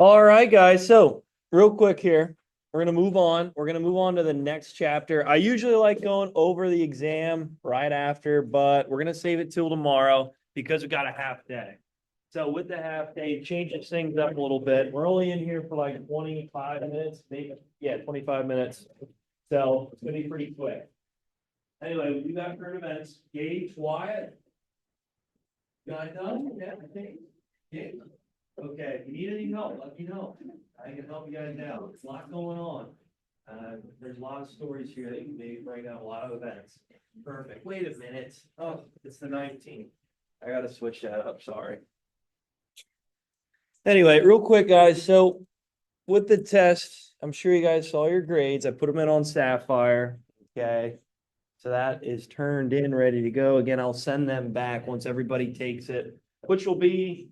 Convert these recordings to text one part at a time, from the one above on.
All right, guys. So, real quick here, we're going to move on. We're going to move on to the next chapter. I usually like going over the exam right after, but we're going to save it till tomorrow because we got a half day. So, with the half day, it changes things up a little bit. We're only in here for like 25 minutes, maybe, yeah, 25 minutes. So, it's going to be pretty quick. Anyway, we got current events. Gage, Wyatt. Guys done? Yeah, I think. Yeah. Okay, if you need any help, let me know. I can help you guys out. There's a lot going on. There's a lot of stories here that you may bring out, a lot of events. Perfect. Wait a minute. Oh, it's the 19th. I gotta switch that up, sorry. Anyway, real quick, guys. So with the test, I'm sure you guys saw your grades. I put them in on Sapphire. Okay. So that is turned in, ready to go. Again, I'll send them back once everybody takes it, which will be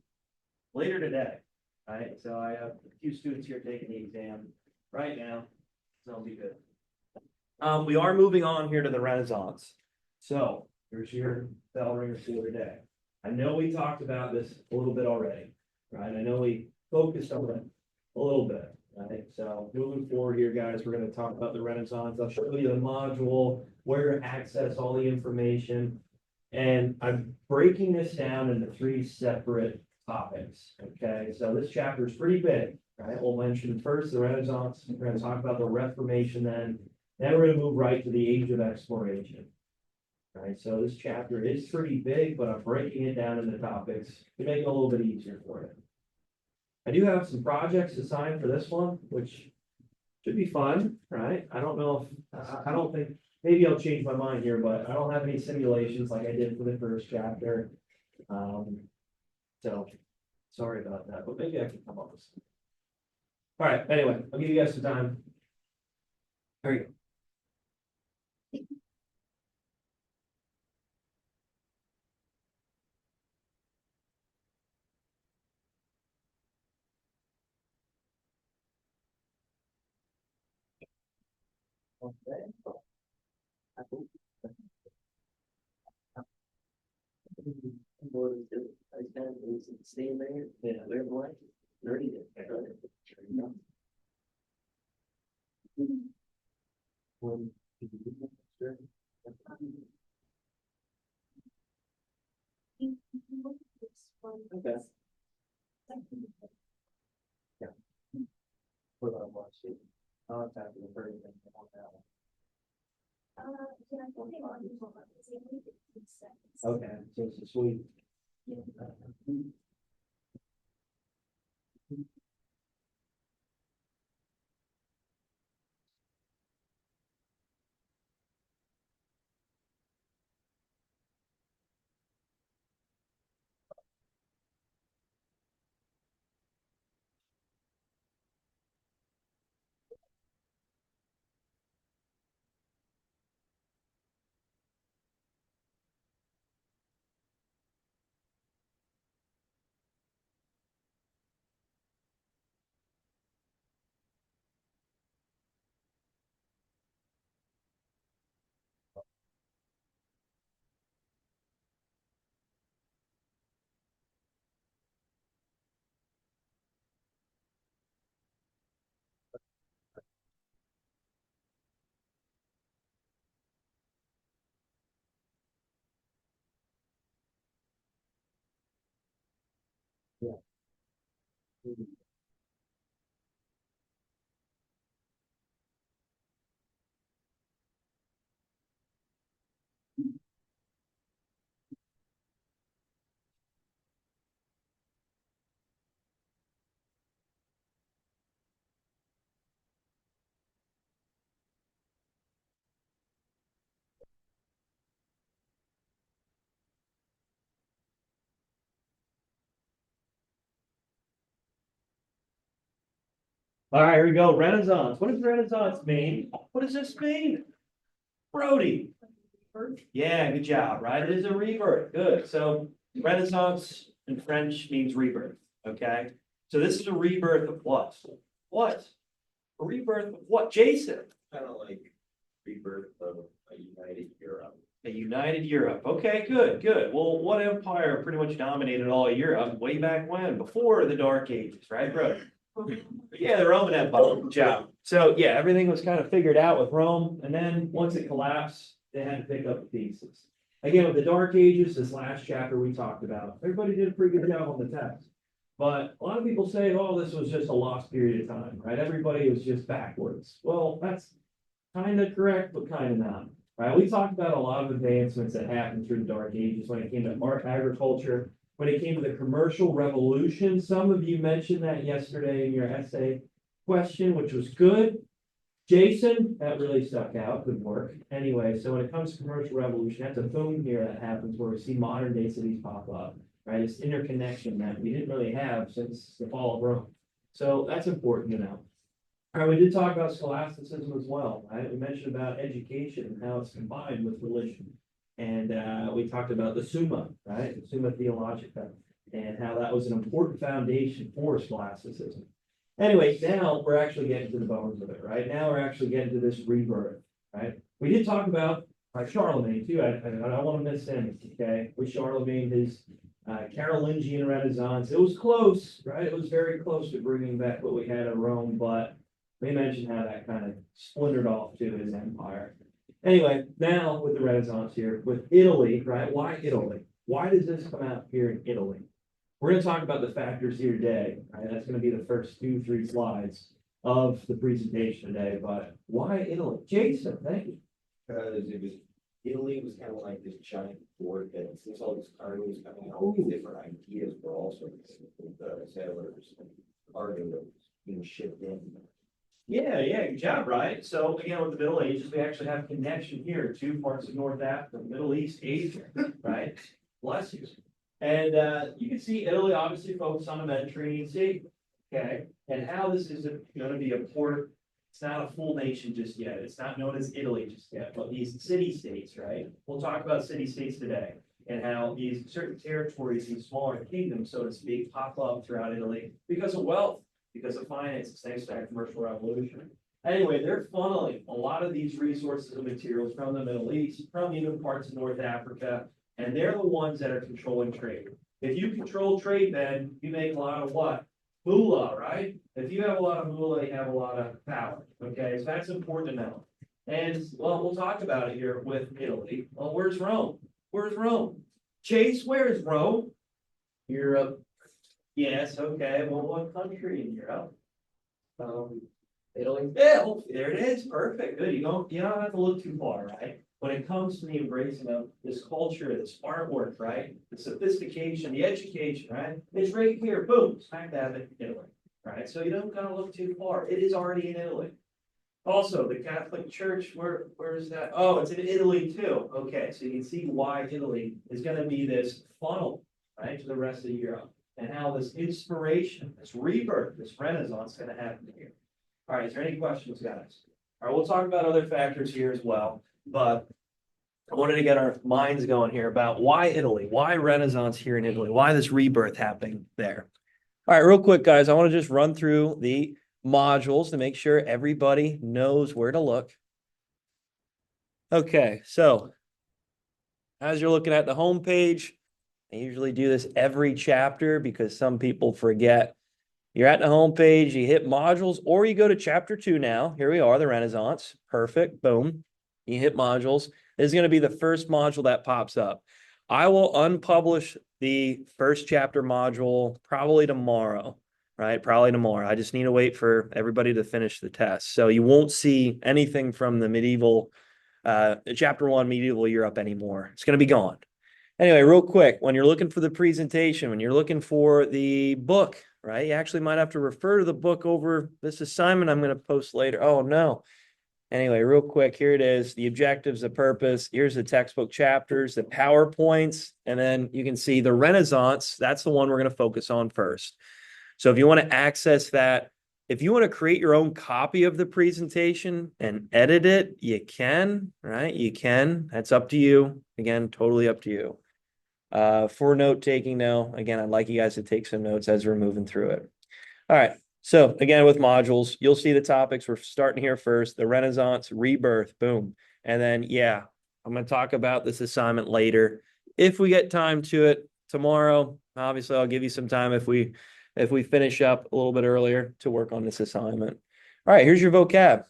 later today. Right, so I have a few students here taking the exam right now, so it'll be good. We are moving on here to the Renaissance. So here's your bell ringer for the day. I know we talked about this a little bit already, right? I know we focused on it a little bit, right? So moving forward here, guys, we're going to talk about the Renaissance. I'll show you the module, where to access all the information. And I'm breaking this down into three separate topics. Okay, so this chapter is pretty big, right? We'll mention first the Renaissance. We're going to talk about the Reformation then we're going to move right to the Age of Exploration. All right, so this chapter is pretty big, but I'm breaking it down into topics to make it a little bit easier for you. I do have some projects assigned for this one, which should be fun, right? I don't know if, I don't think, maybe I'll change my mind here, but I don't have any simulations like I did for the first chapter. So sorry about that, but maybe I can come up with some. All right, anyway, I'll give you guys some time. There you go. Okay. I think I can is staying there. Yeah, they're blank. Already did. One, sure. Okay. Yeah. Put on watch it. I'll tap the first thing on that one. Okay, so it's a sweet. Yeah. All right, here we go. Renaissance. What does Renaissance mean? What does this mean? Brody. Yeah, good job, right? It is a rebirth. Good. So Renaissance in French means rebirth. Okay. So this is a rebirth of what? What? A rebirth of what? Jason. Kind of like rebirth of a united Europe. A united Europe. Okay, good, good. Well, what empire pretty much dominated all of Europe way back when? Before the Dark Ages, right, bro? Yeah, the Roman Empire, good job. So yeah, everything was kind of figured out with Rome, and then once it collapsed, they had to pick up the pieces. Again, with the Dark Ages, this last chapter we talked about, everybody did a pretty good job on the text. But a lot of people say, oh, this was just a lost period of time, right? Everybody was just backwards. Well, that's kind of correct, but kind of not, right? We talked about a lot of advancements that happened through the Dark Ages when it came to art, agriculture, when it came to the commercial revolution. Some of you mentioned that yesterday in your essay question, which was good. Jason, that really stuck out. Good work. Anyway, so when it comes to commercial revolution, that's a boom here that happens where we see modern day cities pop up, right? It's interconnection that we didn't really have since the fall of Rome. So that's important to know. All right, we did talk about scholasticism as well, right? We mentioned about education and how it's combined with religion. And we talked about the Summa, right? The Summa Theologica, and how that was an important foundation for scholasticism. Anyway, now we're actually getting to the bones of it, right? Now we're actually getting to this rebirth, right? We did talk about Charlemagne too. I don't want to miss him, okay? With Charlemagne, his Carolingian Renaissance, it was close, right? It was very close to bringing back what we had in Rome, but we mentioned how that kind of splintered off to his empire. Anyway, now with the Renaissance here, with Italy, right? Why Italy? Why does this come out here in Italy? We're going to talk about the factors here today, right? That's going to be the first 2-3 slides of the presentation today, but why Italy? Jason, thank you. Because Italy was kind of like this giant board that since all these cargoes coming out, all these different ideas were also the sailors and cargo that was being shipped in. Yeah, good job, right? So again, with the Middle Ages, we actually have connection here, two parts of North Africa, Middle East, Asia, right? Bless you. And you can see Italy obviously focused on the Mediterranean Sea, okay? And how this is going to be a port. It's not a full nation just yet. It's not known as Italy just yet, but these city-states, right? We'll talk about city-states today and how these certain territories, these smaller kingdoms, so to speak, pop up throughout Italy because of wealth, because of finances, thanks to that commercial revolution. Anyway, they're funneling a lot of these resources and materials from the Middle East, from even parts of North Africa, and they're the ones that are controlling trade. If you control trade, then you make a lot of what? Moolah, right? If you have a lot of moolah, you have a lot of power. Okay, so that's important to know. And well, we'll talk about it here with Italy. Well, where's Rome? Where's Rome? Chase, where's Rome? Europe. Yes, okay. Well, what country in Europe? Italy. Yeah, there it is. Perfect. Good. You don't have to look too far, right? When it comes to the embracing of this culture, this artwork, right? The sophistication, the education, right? It's right here. Boom, smack dab in Italy, right? So you don't gotta look too far. It is already in Italy. Also, the Catholic Church, where is that? Oh, it's in Italy too. Okay, so you can see why Italy is going to be this funnel, right, to the rest of Europe, and how this inspiration, this rebirth, this renaissance is going to happen here. All right, is there any questions, guys? All right, we'll talk about other factors here as well, but I wanted to get our minds going here about why Italy, why Renaissance here in Italy, why this rebirth happening there. All right, real quick, guys, I want to just run through the modules to make sure everybody knows where to look. Okay, so as you're looking at the home page, I usually do this every chapter because some people forget. You're at the home page, you hit modules, or you go to chapter 2 now. Here we are, the Renaissance. Perfect. Boom. You hit modules. This is going to be the first module that pops up. I will unpublish the first chapter module probably tomorrow, right? Probably tomorrow. I just need to wait for everybody to finish the test. So you won't see anything from the medieval, chapter 1 medieval Europe anymore. It's going to be gone. Anyway, real quick, when you're looking for the presentation, when you're looking for the book, right? You actually might have to refer to the book over this assignment I'm going to post later. Oh, no. Anyway, real quick, here it is. The objectives, the purpose. Here's the textbook chapters, the PowerPoints, and then you can see the Renaissance. That's the one we're going to focus on first. So if you want to access that, if you want to create your own copy of the presentation and edit it, you can, right? You can. That's up to you. Again, totally up to you. For note taking, though, again, I'd like you guys to take some notes as we're moving through it. All right. So again, with modules, you'll see the topics. We're starting here first, the Renaissance, rebirth, boom. And then, yeah, I'm going to talk about this assignment later. If we get time to it tomorrow, obviously I'll give you some time if we if we finish up a little bit earlier to work on this assignment. All right, here's your vocab.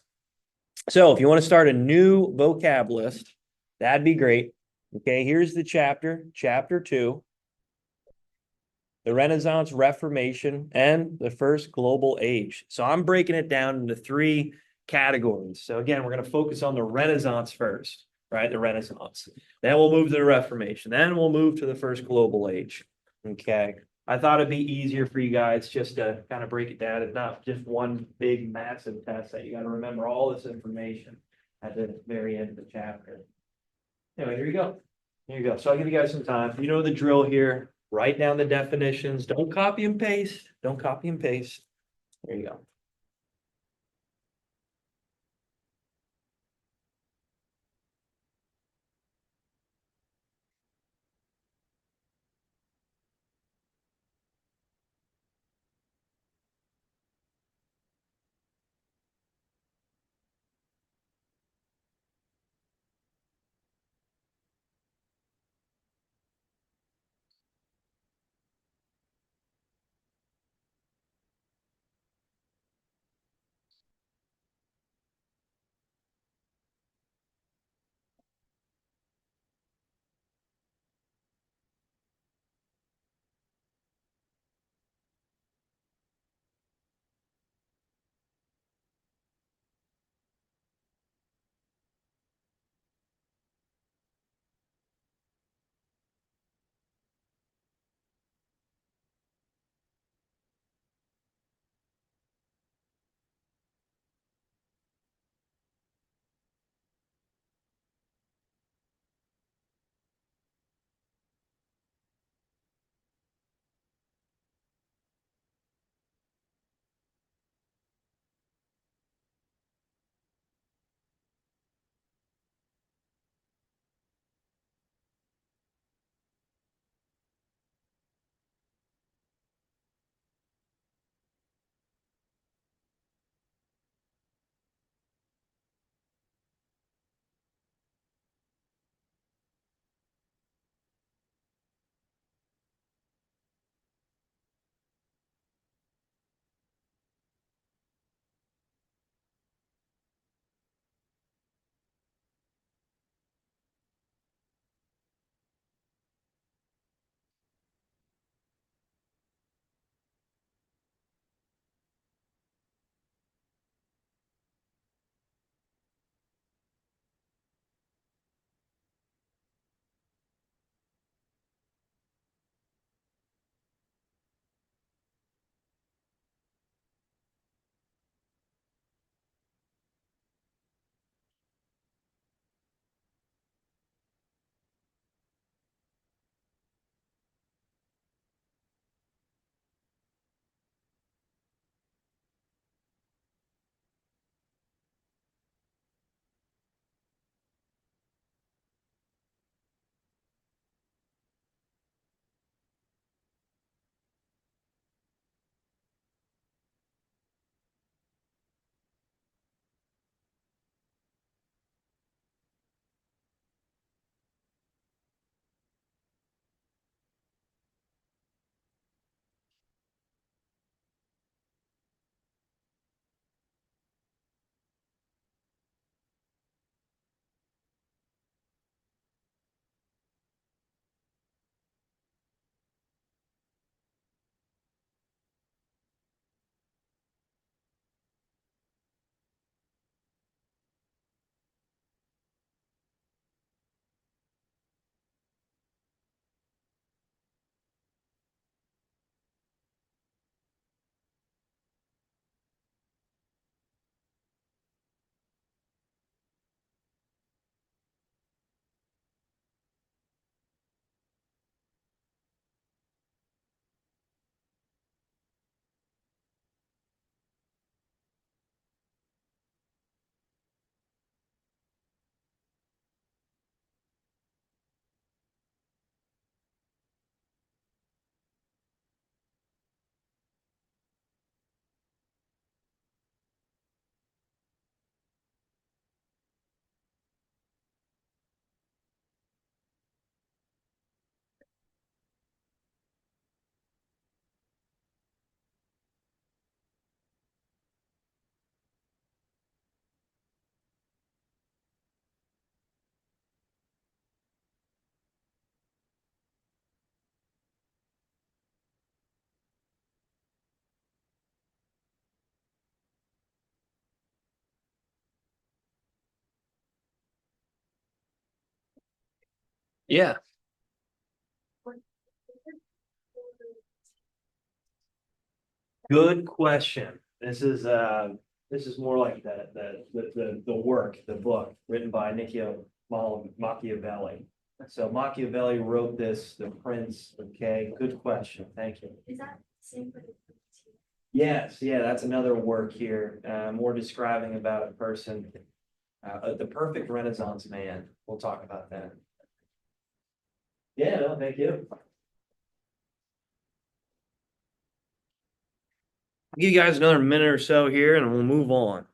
So if you want to start a new vocab list, that'd be great. Okay, here's the chapter 2, the Renaissance, Reformation, and the first global age. So I'm breaking it down into 3 categories. So again, we're going to focus on the Renaissance first, right? The Renaissance. Then we'll move to the Reformation. Then we'll move to the first global age. Okay. I thought it'd be easier for you guys just to kind of break it down. It's not just one big massive test that you got to remember all this information at the very end of the chapter. Anyway, here you go. Here you go. So I'll give you guys some time. You know the drill here. Write down the definitions. Don't copy and paste. Don't copy and paste. There you go. Yeah. Good question. This is more like the work, the book written by Niccolo Machiavelli. So Machiavelli wrote this, The Prince. Okay, good question. Thank you. Is that same for the Courtier? Yes, yeah, that's another work here, more describing about a person, the perfect Renaissance man. We'll talk about that. Yeah, no, thank you. I'll give you guys another minute or so here and we'll move on.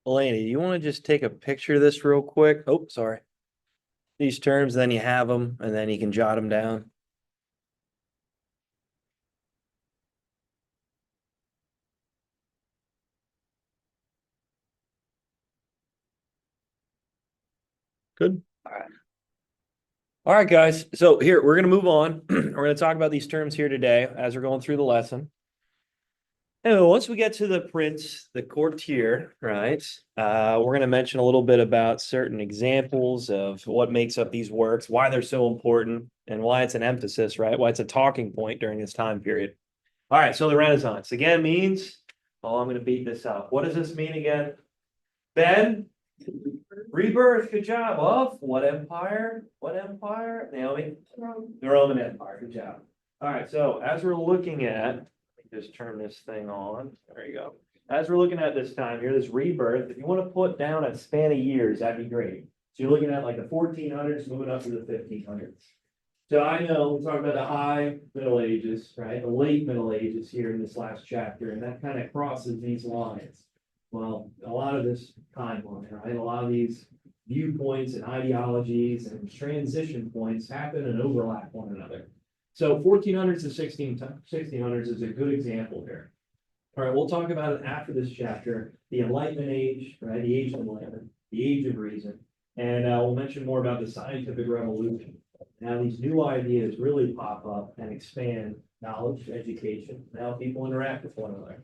Eleni, do you want to just take a picture of this real quick? Oh, sorry. These terms, then you have them, and then you can jot them down. Good. All right, guys. So here, we're going to move on. We're going to talk about these terms here today as we're going through the lesson. And once we get to the prince, the courtier, right? We're going to mention a little bit about certain examples of what makes up these works, why they're so important, and why it's an emphasis, right? Why it's a talking point during this time period. All right, so the Renaissance again means, oh, I'm going to beat this up. What does this mean again? Ben? Rebirth, good job. Of what empire? What empire? Naomi? The Roman Empire, good job. All right, so as we're looking at, let me just turn this thing on. There you go. As we're looking at this time here, this rebirth, if you want to put down a span of years, that'd be great. So you're looking at like the 1400s moving up to the 1500s. So I know we talked about the high Middle Ages, right? The late Middle Ages here in this last chapter, and that kind of crosses these lines. Well, a lot of this timeline, right? A lot of these viewpoints and ideologies and transition points happen and overlap one another. So 1400s to 1600s is a good example here. All right, we'll talk about it after this chapter, the Enlightenment age, right? The age of enlightenment, the age of reason. And we'll mention more about the scientific revolution. Now these new ideas really pop up and expand knowledge, education, and how people interact with one another.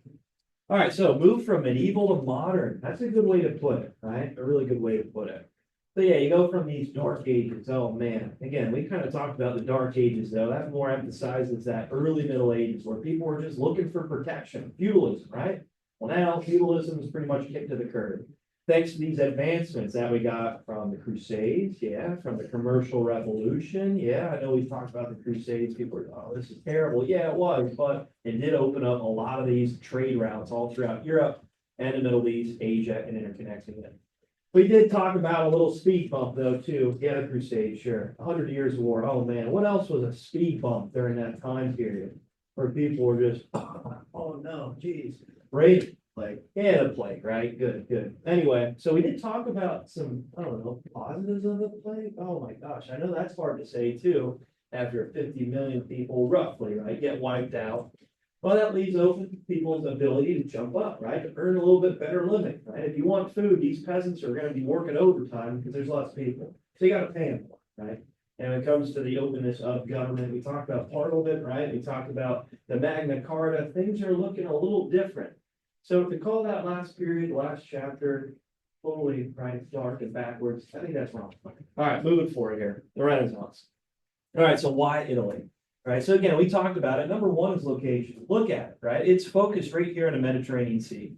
All right, so move from medieval to modern. That's a good way to put it, right? A really good way to put it. So yeah, you go from these dark ages. Oh man, again, we kind of talked about the dark ages though. That more emphasizes that early Middle Ages where people were just looking for protection, feudalism, right? Well, now feudalism is pretty much kicked to the curb. Thanks to these advancements that we got from the Crusades, yeah, from the commercial revolution. Yeah, I know we've talked about the Crusades. People are, oh, this is terrible. Yeah, it was, but it did open up a lot of these trade routes all throughout Europe and the Middle East, Asia, and interconnecting them. We did talk about a little speed bump though, too. Yeah, the Crusades, sure. 100 Years of War. Oh man, what else was a speed bump during that time period? Where people were just, oh no, geez. Right? Like, yeah, the plague, right? Good, good. Anyway, so we did talk about some, I don't know, positives of the plague. Oh my gosh, I know that's hard to say too, after 50 million people roughly, right, get wiped out. Well, that leaves open people's ability to jump up, right? To earn a little bit better living, right? If you want food, these peasants are going to be working overtime because there's less people. So you got to pay them, right? And when it comes to the openness of government, we talked about Parliament, right? We talked about the Magna Carta. Things are looking a little different. So to call that last period, last chapter, totally right, dark and backwards, I think that's wrong. All right, moving forward here, the Renaissance. All right, so why Italy? Right, so again, we talked about it. Number one is location. Look at it, right? It's focused right here in the Mediterranean Sea.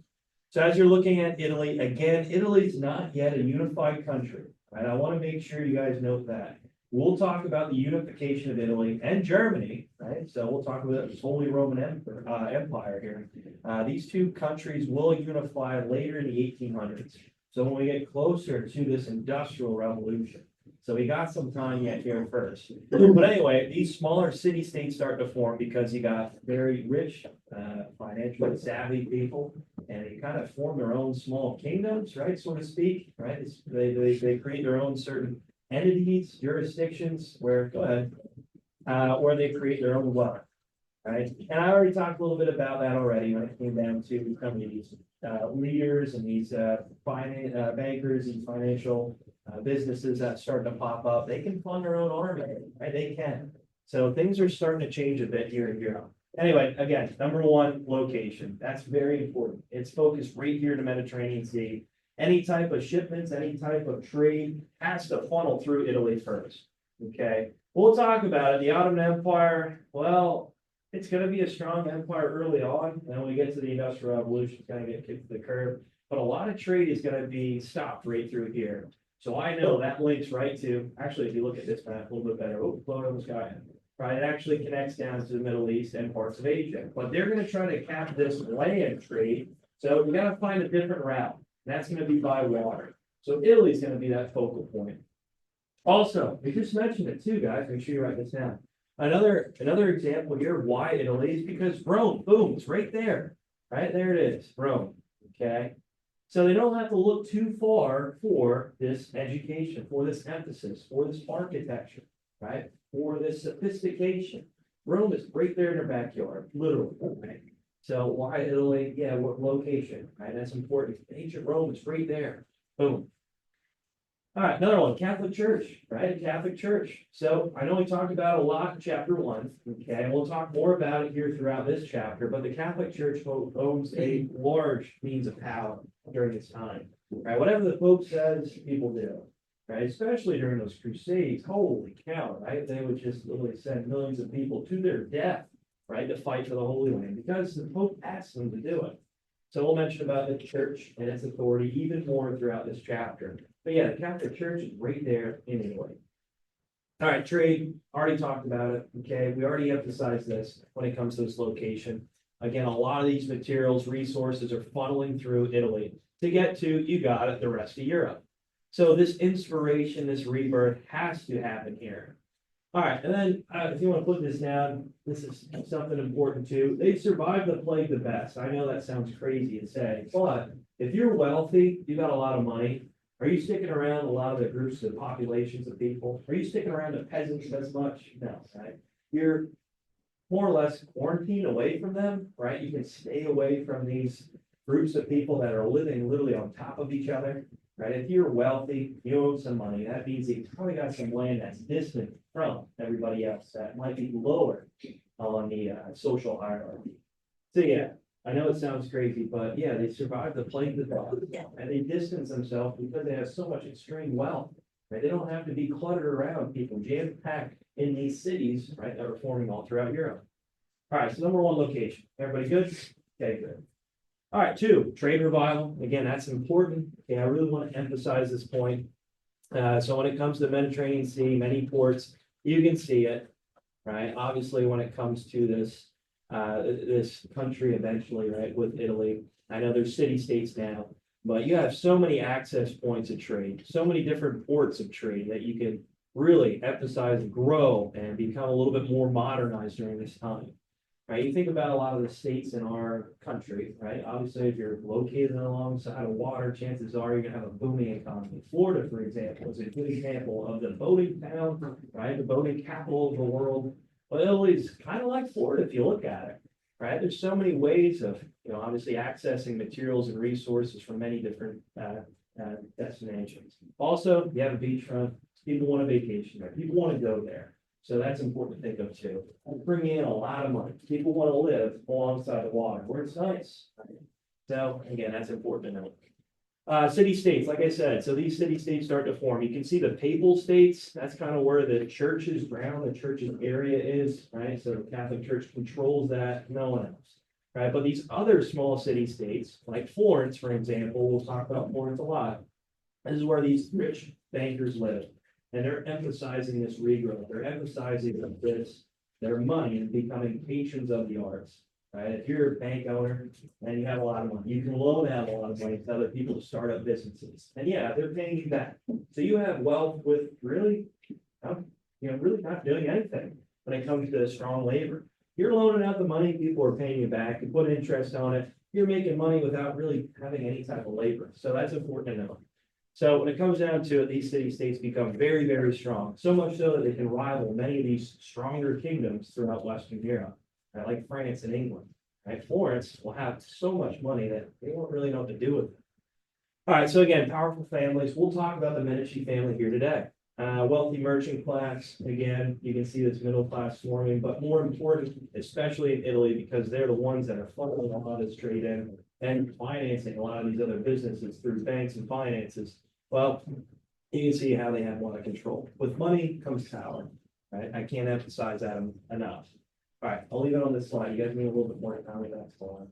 So as you're looking at Italy, again, Italy's not yet a unified country, right? I want to make sure you guys note that. We'll talk about the unification of Italy and Germany, right? So we'll talk about this Holy Roman Empire here. These two countries will unify later in the 1800s. So when we get closer to this industrial revolution. So we got some time yet here first. But anyway, these smaller city-states start to form because you got very rich, financially savvy people, and they kind of form their own small kingdoms, right, so to speak, right? They create their own certain entities, jurisdictions, go ahead, where they create their own wealth, right? And I already talked a little bit about that already when it came down to some of these leaders and these bankers and financial businesses that start to pop up. They can fund their own army, right? They can. So things are starting to change a bit here in Europe. Anyway, again, number one, location. That's very important. It's focused right here in the Mediterranean Sea. Any type of shipments, any type of trade has to funnel through Italy first. Okay, we'll talk about it. The Ottoman Empire, well, it's going to be a strong empire early on. And then when we get to the Industrial Revolution, it's going to get kicked to the curb. But a lot of trade is going to be stopped right through here. So I know that links right to, actually, if you look at this map a little bit better, float on the sky. Right, it actually connects down to the Middle East and parts of Asia, but they're going to try to cap this land trade. So we got to find a different route. That's going to be by water. So Italy is going to be that focal point. Also, we just mentioned it too, guys. Make sure you write this down. Another example here, why Italy is because Rome, boom, it's right there. Right there it is, Rome. Okay. So they don't have to look too far for this education, for this emphasis, for this architecture, right? For this sophistication. Rome is right there in their backyard, literally. Right? So why Italy? Yeah, what location, right? That's important. Ancient Rome is right there. Boom. All right, another one, Catholic Church, right? Catholic Church. So I know we talked about a lot in chapter 1, okay, and we'll talk more about it here throughout this chapter, but the Catholic Church owns a large means of power during this time, right? Whatever the Pope says, people do, right? Especially during those Crusades, holy cow, right? They would just literally send millions of people to their death, right, to fight for the Holy Land because the Pope asked them to do it. So we'll mention about the church and its authority even more throughout this chapter. But yeah, the Catholic Church is right there in Italy. All right, trade, already talked about it. Okay, we already emphasized this when it comes to this location. Again, a lot of these materials, resources are funneling through Italy to get to, you got it, the rest of Europe. So this inspiration, this rebirth has to happen here. All right, and then if you want to put this down, this is something important too. They survived the plague the best. I know that sounds crazy to say, but if you're wealthy, you got a lot of money. Are you sticking around a lot of the groups, the populations of people? Are you sticking around the peasants as much? No, right? You're more or less quarantined away from them, right? You can stay away from these groups of people that are living literally on top of each other, right? If you're wealthy, you own some money. That means that you've probably got some land that's distant from everybody else that might be lower on the social hierarchy. So yeah, I know it sounds crazy, but yeah, they survived the plague of the and they distance themselves because they have so much extreme wealth. Right? They don't have to be cluttered around people jam-packed in these cities, right, that are forming all throughout Europe. All right, so number one, location. Everybody good? Okay, good. All right, 2, trade revival. Again, that's important. Okay, I really want to emphasize this point. So when it comes to the Mediterranean Sea, many ports, you can see it, right? Obviously, when it comes to this country eventually, right, with Italy, I know there's city-states now, but you have so many access points of trade, so many different ports of trade that you can really emphasize, grow, and become a little bit more modernized during this time. Right, you think about a lot of the states in our country, right? Obviously, if you're located alongside of water, chances are you're gonna have a booming economy. Florida, for example, is a good example of the boating town, right? The boating capital of the world. Well, Italy's kind of like Florida if you look at it, right? There's so many ways of, obviously accessing materials and resources from many different destinations. Also, you have a beachfront. People want a vacation there. People want to go there. So that's important to think of too. Bring in a lot of money. People want to live alongside the water where it's nice. So again, that's important to note. City-states, like I said, so these city-states start to form. You can see the papal states, that's kind of where the church's ground, the church's area is, right? So the Catholic Church controls that, no one else, right? But these other small city-states, like Florence, for example, we'll talk about Florence a lot. This is where these rich bankers live, and they're emphasizing this regrowth. They're emphasizing this, their money and becoming patrons of the arts. Right? If you're a bank owner and you have a lot of money, you can loan out a lot of money to other people to start up businesses. And yeah, they're paying you back. So you have wealth with really, really not doing anything when it comes to strong labor. You're loaning out the money, people are paying you back, you put interest on it. You're making money without really having any type of labor. So that's important to know. So when it comes down to it, these city-states become very, very strong. So much so that they can rival many of these stronger kingdoms throughout Western Europe. Right, like France and England, right? Florence will have so much money that they won't really know what to do with it. All right, so again, powerful families. We'll talk about the Medici family here today. Wealthy merchant class. Again, you can see this middle class forming, but more important, especially in Italy, because they're the ones that are funneling a lot of this trade in and financing a lot of these other businesses through banks and finances. Well, you can see how they have a lot of control. With money comes power, right? I can't emphasize that enough. All right, I'll leave it on this slide. You guys need a little bit more time with that slide.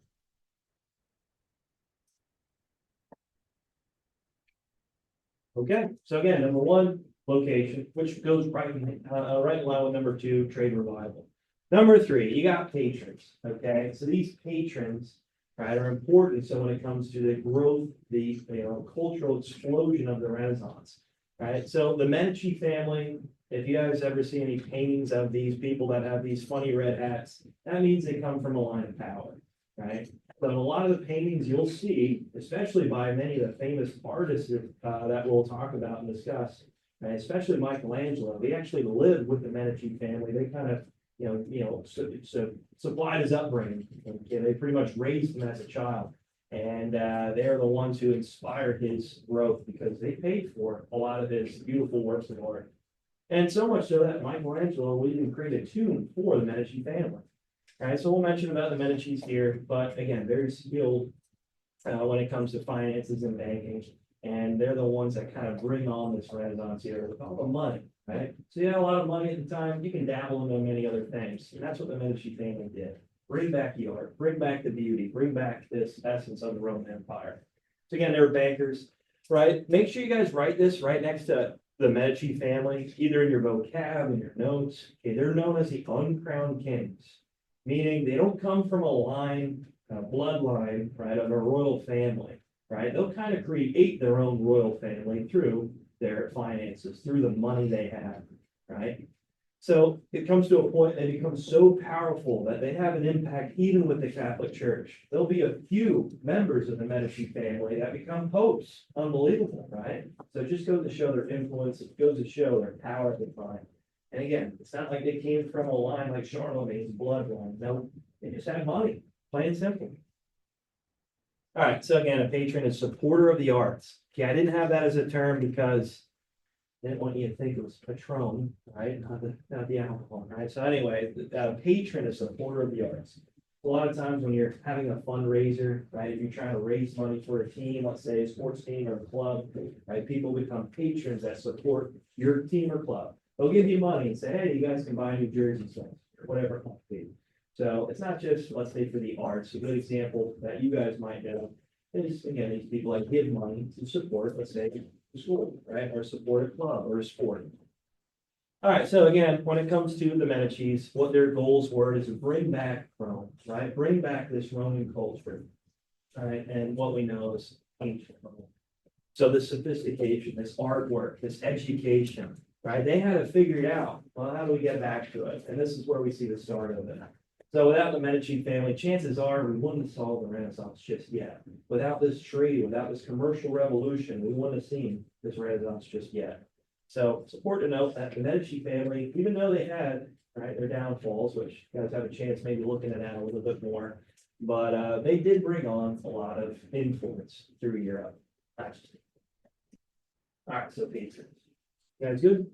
Okay, so again, number one, location, which goes right in line with number two, trade revival. Number three, you got patrons. Okay, so these patrons, right, are important. So when it comes to the growth, the cultural explosion of the Renaissance, right? So the Medici family. If you guys ever see any paintings of these people that have these funny red hats, that means they come from a line of power, right? But a lot of the paintings you'll see, especially by many of the famous artists that we'll talk about and discuss, right? Especially Michelangelo, he actually lived with the Medici family. They kind of, so supplied his upbringing. Okay? They pretty much raised him as a child. And they're the ones who inspired his growth because they paid for a lot of his beautiful works of art. And so much so that Michelangelo will even create a tomb for the Medici family. All right, so we'll mention about the Medicis here, but again, very skilled when it comes to finances and banking. And they're the ones that kind of bring on this Renaissance here with all the money, right? So you had a lot of money at the time, you can dabble into many other things. And that's what the Medici family did. Bring back the art, bring back the beauty, bring back this essence of the Roman Empire. So again, they were bankers, right? Make sure you guys write this right next to the Medici family, either in your vocab, in your notes. Okay, they're known as the uncrowned kings, meaning they don't come from a line, a bloodline, right, of a royal family, right? They'll kind of create their own royal family through their finances, through the money they have, right? So it comes to a point they become so powerful that they have an impact even with the Catholic Church. There'll be a few members of the Medici family that become popes. Unbelievable, right? So it just goes to show their influence. It goes to show their power at the time. And again, it's not like they came from a line like Charlemagne's bloodline. No, they just had money, plain and simple. All right, so again, a patron is supporter of the arts. Okay, I didn't have that as a term because I didn't want you to think it was Patron, right? Not the alcohol, right? So anyway, the patron is a supporter of the arts. A lot of times when you're having a fundraiser, right? If you're trying to raise money for a team, let's say a sports team or a club, right? People become patrons that support your team or club. They'll give you money and say, hey, you guys can buy new jersey sets or whatever it might be. So it's not just, let's say, for the arts. A good example that you guys might know is, again, these people like give money to support, let's say, a school, right? Or support a club or a sport. All right, so again, when it comes to the Medicis, what their goals were is to bring back Rome, right? Bring back this Roman culture, right? And what we know is ancient Rome. So this sophistication, this artwork, this education, right? They had to figure it out. Well, how do we get back to it? And this is where we see the start of it. So without the Medici family, chances are we wouldn't have solved the Renaissance just yet. Without this trade, without this commercial revolution, we wouldn't have seen this Renaissance just yet. So it's important to note that the Medici family, even though they had, right, their downfalls, which you guys have a chance maybe looking at that a little bit more, but they did bring on a lot of influence through Europe. All right, so patrons. You guys good?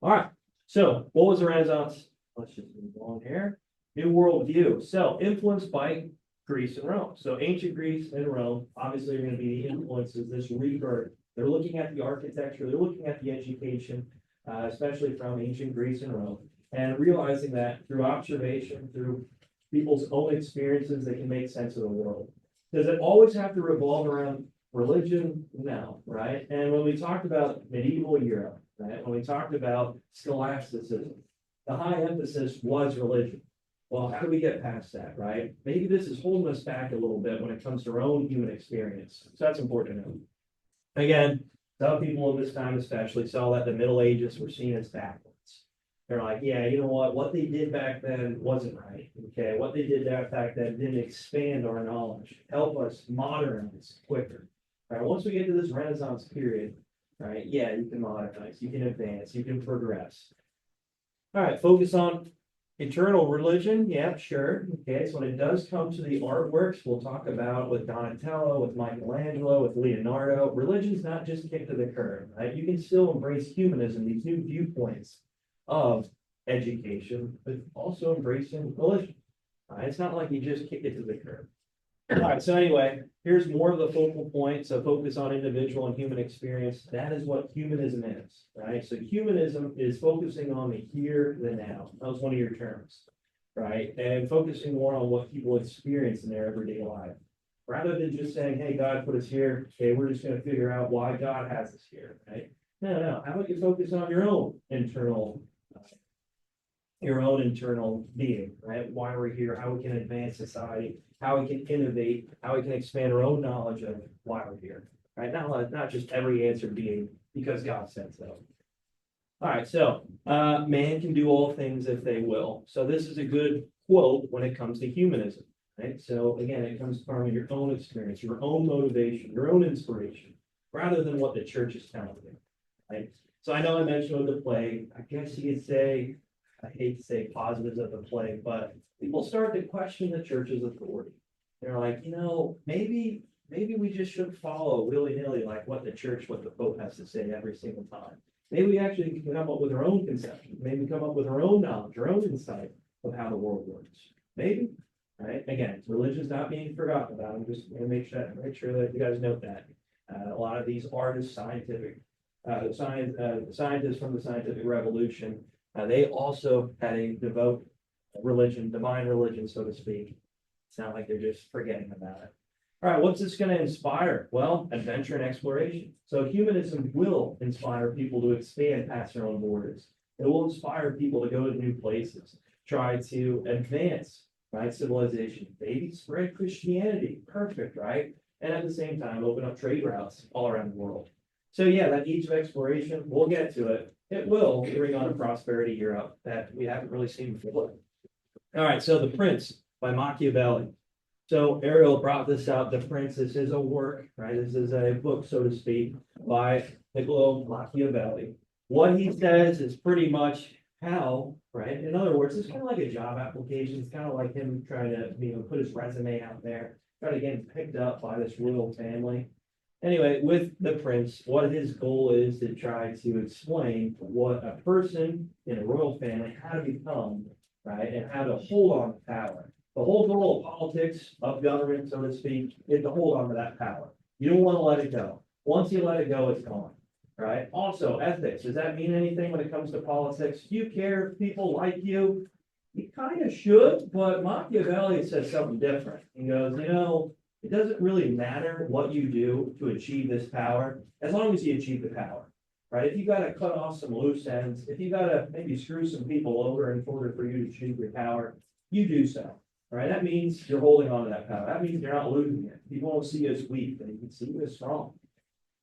All right, so what was the Renaissance? Let's just move on here. New world view. So influenced by Greece and Rome. So ancient Greece and Rome, obviously are going to be the influences, this rebirth. They're looking at the architecture, they're looking at the education, especially from ancient Greece and Rome, and realizing that through observation, through people's own experiences, they can make sense of the world. Does it always have to revolve around religion? No, right? And when we talked about medieval Europe, right, when we talked about scholasticism, the high emphasis was religion. Well, how do we get past that, right? Maybe this is holding us back a little bit when it comes to our own human experience. So that's important to know. Again, some people in this time especially saw that the Middle Ages were seen as backwards. They're like, yeah, you know what they did back then wasn't right. Okay, what they did back then didn't expand our knowledge, help us modernize quicker. All right, once we get to this Renaissance period, right, yeah, you can modernize, you can advance, you can progress. All right, focus on eternal religion, yeah, sure. Okay, so when it does come to the artworks, we'll talk about with Donatello, with Michelangelo, with Leonardo, religion's not just kicked to the curb, right? You can still embrace humanism, these new viewpoints of education, but also embracing religion. It's not like you just kick it to the curb. All right, so anyway, here's more of the focal points of focus on individual and human experience. That is what humanism is, right? So humanism is focusing on the here, the now. That was one of your terms, right? And focusing more on what people experience in their everyday life. Rather than just saying, hey, God put us here, okay, we're just going to figure out why God has us here, right? No. How about you focus on your own internal being, right? Why we're here, how we can advance society, how we can innovate, how we can expand our own knowledge of why we're here, right? Not just every answer being because God said so. All right, so man can do all things if they will. So this is a good quote when it comes to humanism, right? So again, it comes from your own experience, your own motivation, your own inspiration, rather than what the church is telling you, right? So I know I mentioned with the plague, I guess you could say, I hate to say positives of the plague, but people start to question the church's authority. They're like, maybe we just shouldn't follow willy-nilly like what the Pope has to say every single time. Maybe we actually can come up with our own conception, maybe come up with our own knowledge, our own insight of how the world works. Maybe, right? Again, religion's not being forgotten about. I'm just going to make sure that you guys note that. A lot of these artists, scientists from the scientific revolution, they also had a devout religion, divine religion, so to speak. It's not like they're just forgetting about it. All right, what's this going to inspire? Well, adventure and exploration. So humanism will inspire people to expand past their own borders. It will inspire people to go to new places, try to advance, right, civilization, maybe spread Christianity. Perfect, right? And at the same time, open up trade routes all around the world. So yeah, that age of exploration, we'll get to it. It will bring on a prosperity Europe that we haven't really seen before. All right, so The Prince by Machiavelli. So Ariel brought this out, The Prince. This is a work, right? This is a book, so to speak, by Niccolo Machiavelli. What he says is pretty much how, right? In other words, it's kind of like a job application. It's kind of like him trying to, put his resume out there, try to get picked up by this royal family. Anyway, with The Prince, what his goal is to try to explain what a person in a royal family, how to become, right, and how to hold on to power. The whole goal of politics, of government, so to speak, is to hold on to that power. You don't want to let it go. Once you let it go, it's gone, right? Also, ethics. Does that mean anything when it comes to politics? Do you care if people like you? You kind of should, but Machiavelli says something different. He goes, it doesn't really matter what you do to achieve this power, as long as you achieve the power, right? If you got to cut off some loose ends, if you got to maybe screw some people over in order for you to achieve your power, you do so, right? That means you're holding on to that power. That means you're not losing it. People won't see you as weak, and you can see you as strong.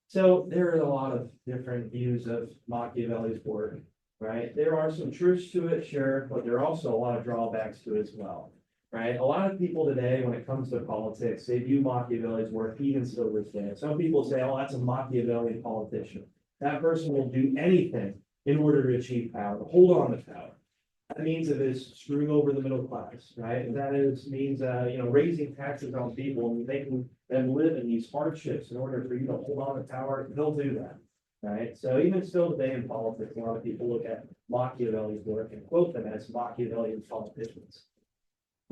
So there are a lot of different views of Machiavelli's work, right? There are some truths to it, sure, but there are also a lot of drawbacks to it as well. Right? A lot of people today, when it comes to politics, they view Machiavelli's work even still to this day. Some people say, oh, that's a Machiavellian politician. That person will do anything in order to achieve power, to hold on to power. That means it is screwing over the middle class, right? And that means raising taxes on people and making them live in these hardships in order for you to hold on to power. They'll do that, right? So even still today in politics, a lot of people look at Machiavelli's work and quote them as Machiavellian politicians.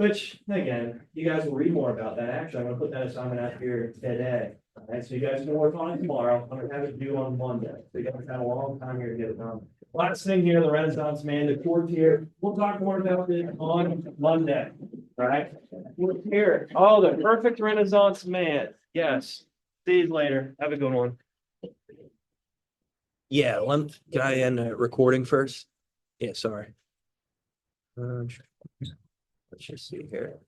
Which, again, you guys will read more about that. Actually, I'm gonna put that assignment out here today. All right, so you guys can work on it tomorrow. I'm gonna have it due on Monday. So you guys have a long time here to get it done. Last thing here, the Renaissance man, the Courtier. We'll talk more about this on Monday. All right? Courtier. Oh, the perfect Renaissance man. Yes. See you later. Have a good one. Yeah, can I end recording first? Yeah, sorry. Let's just see here.